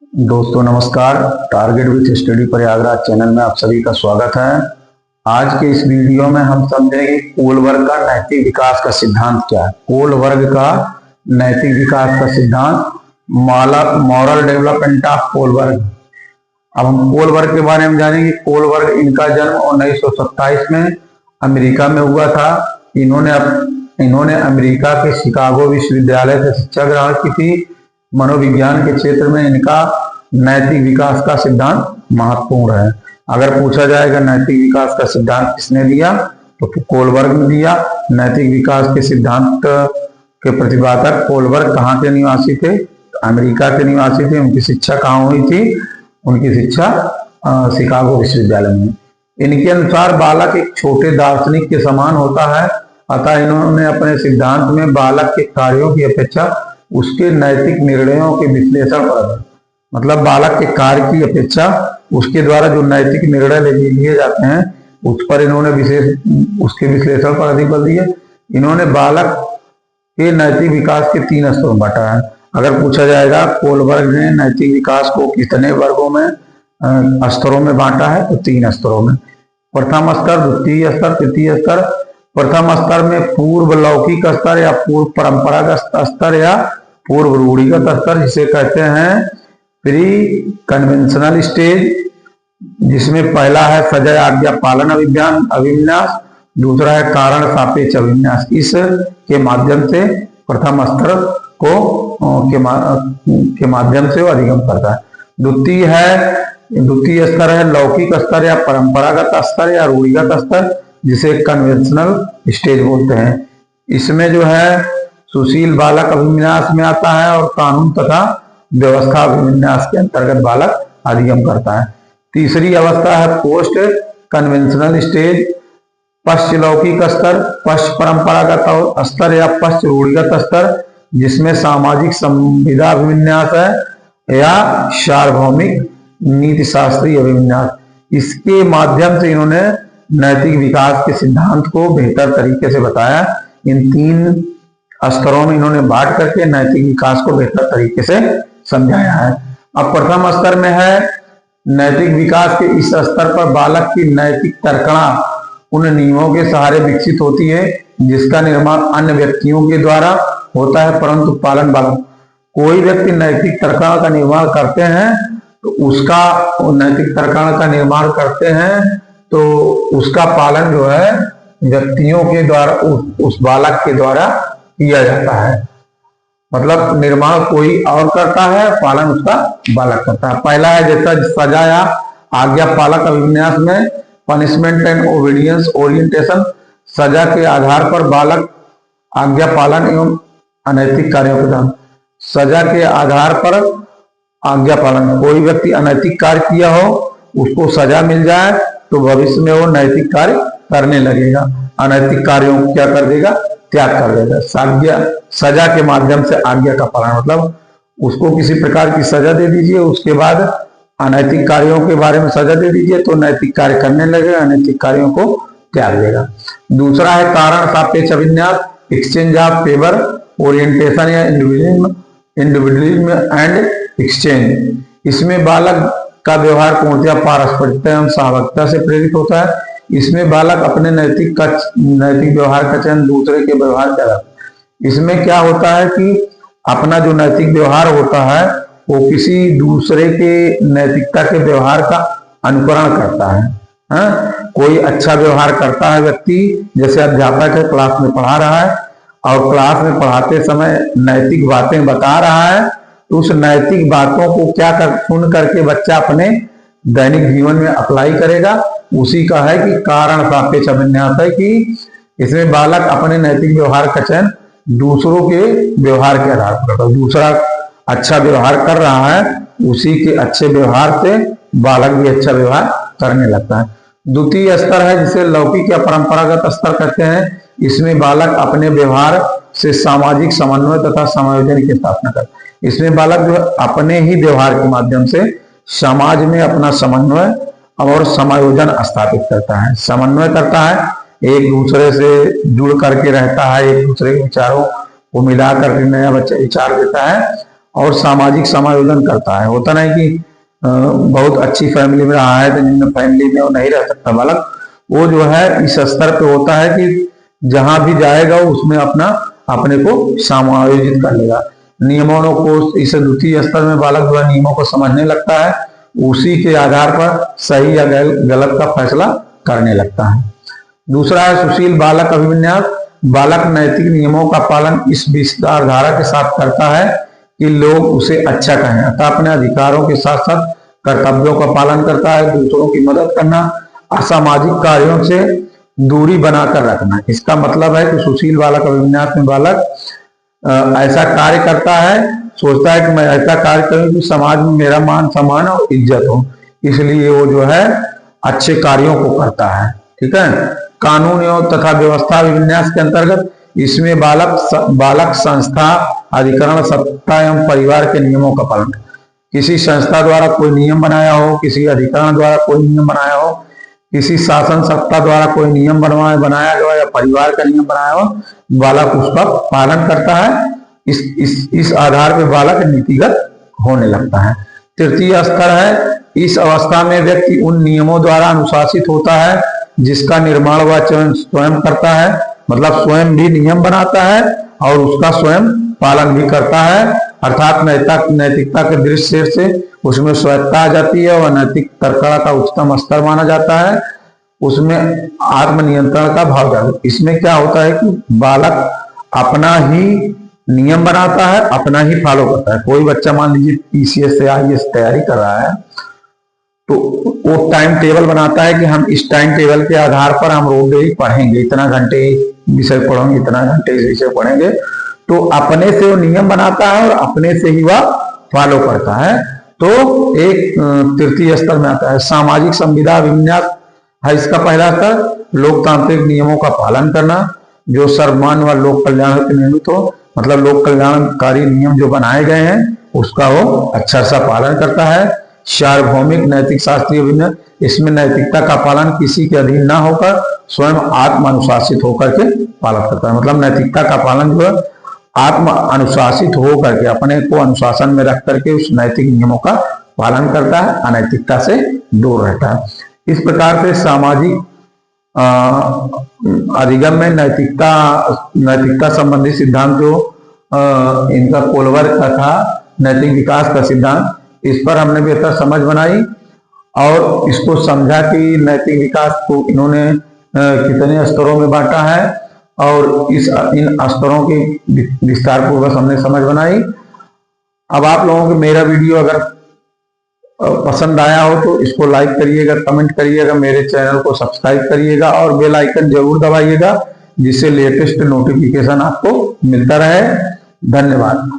दोस्तों नमस्कार। Target with study Prayagraj channel में आप सभी का स्वागत है। आज के इस वीडियो में हम समझेंगे कोलबर्ग का नैतिक विकास का सिद्धांत क्या है। कोलबर्ग का नैतिक विकास का सिद्धांत, मॉरल डेवलपमेंट ऑफ कोलबर्ग। अब हम कोलबर्ग के बारे में जानेंगे। कोलबर्ग, इनका जन्म 1927 में अमेरिका में हुआ था। इन्होंने अमेरिका के शिकागो विश्वविद्यालय से शिक्षा ग्रहण की थी। मनोविज्ञान के क्षेत्र में इनका नैतिक विकास का सिद्धांत महत्वपूर्ण है। अगर पूछा जाएगा नैतिक विकास का सिद्धांत किसने दिया, तो कोलबर्ग ने दिया। नैतिक विकास के सिद्धांत के प्रतिपादक कोलबर्ग कहाँ के निवासी थे? अमेरिका के निवासी थे। उनकी शिक्षा कहाँ हुई थी? उनकी शिक्षा शिकागो विश्वविद्यालय में। इनके अनुसार बालक एक छोटे दार्शनिक के समान होता है, अतः इन्होंने अपने सिद्धांत में बालक के कार्यों की अपेक्षा उसके नैतिक निर्णयों के विश्लेषण पर, मतलब बालक के कार्य की अपेक्षा उसके द्वारा जो नैतिक निर्णय लिए जाते हैं उस पर इन्होंने उसके विश्लेषण पर अधिक बल दिया। इन्होंने बालक के नैतिक विकास के 3 स्तरों में बांटा है। अगर पूछा जाएगा कोलबर्ग ने नैतिक विकास को कितने वर्गों में, स्तरों में बांटा है, तो 3 स्तरों में। प्रथम स्तर, द्वितीय स्तर, तृतीय स्तर। प्रथम स्तर में पूर्व लौकिक स्तर या पूर्व परंपरागत स्तर या पूर्व रूढ़िगत स्तर, जिसे कहते हैं प्री कन्वेंशनल स्टेज, जिसमें पहला है सजा आज्ञा पालन अभिविन्यास, दूसरा है कारण सापेक्ष अभिविन्यास। इस के माध्यम से प्रथम स्तर के माध्यम से वो अधिगम करता है। द्वितीय स्तर है लौकिक स्तर या परंपरागत स्तर या रूढ़िगत स्तर, जिसे कन्वेंशनल स्टेज बोलते हैं। इसमें जो है सुशील बालक अभिविन्यास में आता है और कानून तथा व्यवस्था अभिविन्यास के अंतर्गत बालक अधिगम करता है। तीसरी अवस्था है पोस्ट कन्वेंशनल स्टेज, पश्च लौकिक स्तर, पश्च परंपरागत स्तर या पश्च रूढ़िगत स्तर, जिसमें सामाजिक संविदा अभिविन्यास है या सार्वभौमिक नीति शास्त्रीय अभिविन्यास। इसके माध्यम से इन्होंने नैतिक विकास के सिद्धांत को बेहतर तरीके से बताया। इन 3 स्तरों में इन्होंने बांट करके नैतिक विकास को बेहतर तरीके से समझाया है। अब प्रथम स्तर में है नैतिक विकास के इस स्तर पर बालक की नैतिक तर्कणा उन नियमों के सहारे विकसित होती है जिसका निर्माण अन्य व्यक्तियों के द्वारा होता है, परंतु पालन बालक। कोई व्यक्ति नैतिक तर्कणा का निर्माण करते हैं तो उसका पालन जो है व्यक्तियों के द्वारा, उस बालक के द्वारा किया जाता है। मतलब निर्माण कोई और करता है, पालन उसका बालक करता है। पहला है जैसा सजा या आज्ञा पालक अभिविन्यास में पनिशमेंट एंड ओबीडियंस ओरिएंटेशन। सजा के आधार पर बालक आज्ञा पालन एवं अनैतिक कार्यों के दान। सजा के आधार पर आज्ञा पालन, कोई व्यक्ति अनैतिक कार्य किया हो, उसको सजा मिल जाए तो भविष्य में वो नैतिक कार्य करने लगेगा। अनैतिक कार्यों को क्या कर देगा? त्याग कर देगा। सजा के माध्यम से आज्ञा का पालन, मतलब उसको किसी प्रकार की सजा दे दीजिए, उसके बाद अनैतिक कार्यों के बारे में सजा दे दीजिए तो नैतिक कार्य करने लगेगा, अनैतिक कार्यों को त्याग देगा। दूसरा है कारण सापेक्ष अभिविन्यास, एक्सचेंज ऑफ फेवर ओरिएंटेशन या इंडिविजुअलिज्म एंड एक्सचेंज। इसमें बालक का व्यवहार पूर्णतः पारस्परिकता एवं सहभागिता से प्रेरित होता है। इसमें बालक अपने नैतिक व्यवहार का चयन दूसरे के व्यवहार का। इसमें क्या होता है कि अपना जो नैतिक व्यवहार होता है वो किसी दूसरे के नैतिकता के व्यवहार का अनुकरण करता है। कोई अच्छा व्यवहार करता है व्यक्ति, जैसे अध्यापक है, क्लास में पढ़ा रहा है और क्लास में पढ़ाते समय नैतिक बातें बता रहा है, तो उस नैतिक बातों को सुन करके बच्चा अपने दैनिक जीवन में अप्लाई करेगा। उसी का है कि कारण सापेक्ष अभिविन्यास है कि इसमें बालक अपने नैतिक व्यवहार का चयन दूसरों के व्यवहार के आधार पर करता है। दूसरा अच्छा व्यवहार कर रहा है, उसी के अच्छे व्यवहार से बालक भी अच्छा व्यवहार करने लगता है। द्वितीय स्तर है जिसे लौकिक या परंपरागत स्तर कहते हैं। इसमें बालक अपने व्यवहार से सामाजिक समन्वय तथा समायोजन की स्थापना करता है। इसमें बालक जो अपने ही व्यवहार के माध्यम से समाज में अपना समन्वय और समायोजन स्थापित करता है, समन्वय करता है, एक दूसरे से जुड़ करके रहता है, एक दूसरे के विचारों को मिला करके नया बच्चा विचार देता है और सामाजिक समायोजन करता है। होता नहीं कि बहुत अच्छी फैमिली में रहा है तो निम्न फैमिली में वो नहीं रह सकता बालक। वो जो है इस स्तर पे होता है कि जहां भी जाएगा उसमें अपने को समायोजित कर लेगा। नियमों को इस द्वितीय स्तर में बालक जो है नियमों को समझने लगता है, उसी के आधार पर सही या गलत का फैसला करने लगता है। दूसरा है सुशील बालक अभिविन्यास। बालक नैतिक नियमों का पालन इस विचारधारा के साथ करता है कि लोग उसे अच्छा कहें, अतः अपने अधिकारों के साथ साथ कर्तव्यों का पालन करता है। दूसरों की मदद करना, असामाजिक कार्यों से दूरी बनाकर रखना। इसका मतलब है कि सुशील बालक अभिविन्यास में बालक ऐसा कार्य करता है, सोचता है कि मैं ऐसा कार्य करूं कि समाज में मेरा मान सम्मान और इज्जत हो, इसलिए वो जो है अच्छे कार्यों को करता है। ठीक है। कानून एवं तथा व्यवस्था विन्यास के अंतर्गत इसमें बालक संस्था, अधिकरण, सत्ता एवं परिवार के नियमों का पालन। किसी संस्था द्वारा कोई नियम बनाया हो, किसी अधिकरण द्वारा कोई नियम बनाया हो, किसी शासन सत्ता द्वारा कोई नियम बनाया गया या परिवार का नियम बनाया हो, बालक उसका पालन करता है। इस आधार पे बालक नीतिगत होने लगता है। तृतीय स्तर है, इस अवस्था में व्यक्ति उन नियमों द्वारा अनुशासित होता है जिसका निर्माण वह स्वयं करता है। मतलब स्वयं भी नियम बनाता है और उसका स्वयं पालन भी करता है। अर्थात नैतिकता के दृष्टि से उसमें स्वायत्ता आ जाती है और नैतिक तर्कता का उच्चतम स्तर माना जाता है। उसमें आत्मनियंत्रण का भाव जाता है। इसमें क्या होता है कि बालक अपना ही नियम बनाता है, अपना ही फॉलो करता है। कोई बच्चा मान लीजिए पीसीएस से आईएएस तैयारी कर रहा है तो वो टाइम टेबल बनाता है कि हम इस टाइम टेबल के आधार पर हम रोज डेली पढ़ेंगे, इतना घंटे विषय पढ़ेंगे, इतना घंटे इस विषय पढ़ेंगे। तो अपने से वो नियम बनाता है और अपने से ही वह फॉलो करता है। तो एक तृतीय स्तर में आता है। सामाजिक संविदा विन्यास है इसका पहला स्तर। लोकतांत्रिक नियमों का पालन करना जो सर्वमान्य व लोक कल्याण के नियमित हो, मतलब लोक कल्याणकारी नियम जो बनाए गए हैं उसका वो अच्छा सा पालन करता है। सार्वभौमिक नैतिक शास्त्रीय विन्यास, इसमें नैतिकता का पालन किसी के अधीन ना होकर स्वयं आत्म अनुशासित होकर के पालन करता है। मतलब नैतिकता का पालन जो है आत्म अनुशासित होकर के अपने को अनुशासन में रख करके उस नैतिक नियमों का पालन करता है, अनैतिकता से दूर रहता है। इस प्रकार से सामाजिक अधिगम में नैतिकता संबंधी सिद्धांत जो इनका कोलवर्ग का था, नैतिक विकास का सिद्धांत, इस पर हमने बेहतर समझ बनाई और इसको समझा कि नैतिक विकास को इन्होंने कितने स्तरों में बांटा है और इन स्तरों की विस्तार पूर्वक हमने समझ बनाई। अब आप लोगों को मेरा वीडियो अगर पसंद आया हो तो इसको लाइक करिएगा, कमेंट करिएगा, मेरे चैनल को सब्सक्राइब करिएगा और बेल आइकन जरूर दबाइएगा जिससे लेटेस्ट नोटिफिकेशन आपको मिलता रहे। धन्यवाद।